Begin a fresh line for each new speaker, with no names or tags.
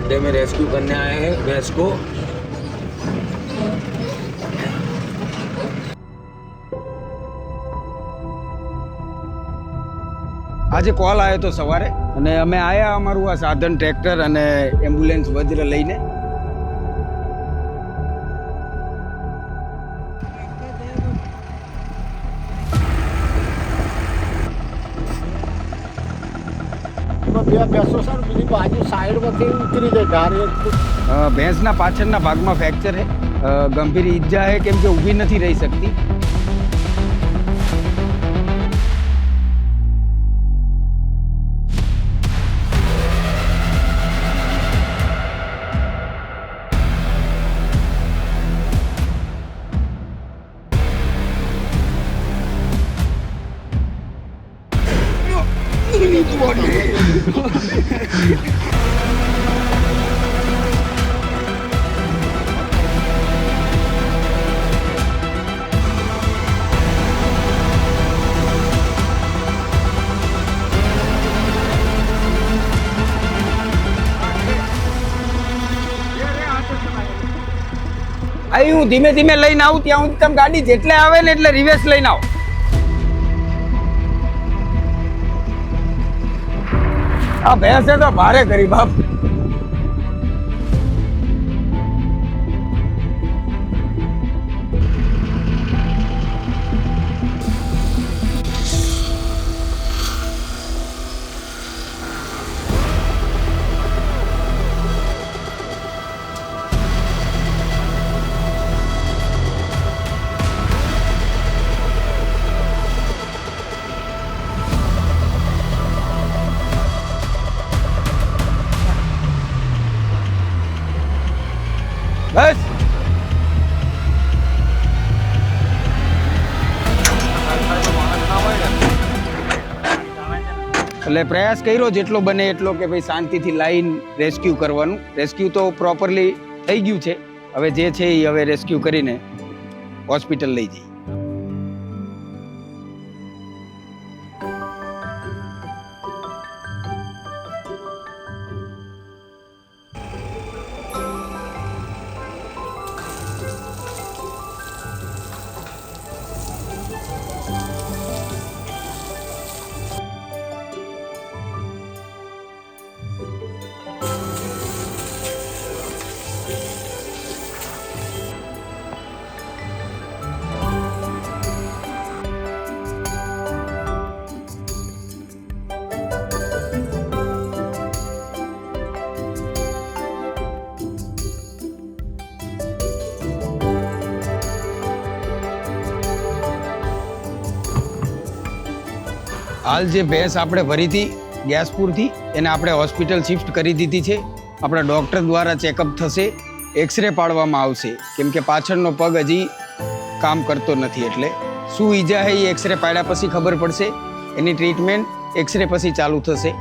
गड्ढे में रेस्क्यू करने आए हैं भैंस को।
આજે કોલ આવ્યો તો સવારે અને અમે આયા અમારું આ સાધન ટ્રેક્ટર અને એમ્બ્યુલન્સ વજ્ર લઈને.
બે ભેંસો સર બીજી બાજુ સાઈડમાંથી ઉતરી જાય ધારે.
ભેંસના પાછળના ભાગમાં ફ્રેક્ચર છે, ગંભીર ઈજા છે કેમ કે ઊભી નથી રહી શકતી. અહીં હું ધીમે ધીમે લઈને આવું ત્યાં સુધી તમે ગાડી જેટલે આવે ને એટલે રિવર્સ લઈને આવો. આ ભેંસે તો ભારે કરી બાપ. બસ એટલે પ્રયાસ કર્યો જેટલો બને એટલો કે ભાઈ શાંતિથી લાઈન રેસ્ક્યુ કરવાનું. રેસ્ક્યુ તો પ્રોપરલી થઈ ગયું છે, હવે જે છે એ હવે રેસ્ક્યુ કરીને હોસ્પિટલ લઈ જઈએ. હાલ જે ભેંસ આપણે ભરી હતી ગેસપુરથી એને આપણે હોસ્પિટલ શિફ્ટ કરી દીધી છે. આપણા ડૉક્ટર દ્વારા ચેકઅપ થશે, એક્સરે પાડવામાં આવશે કેમ કે પાછળનો પગ હજી કામ કરતો નથી. એટલે શું ઈજા છે એ એક્સરે પાડ્યા પછી ખબર પડશે. એની ટ્રીટમેન્ટ એક્સરે પછી ચાલુ થશે.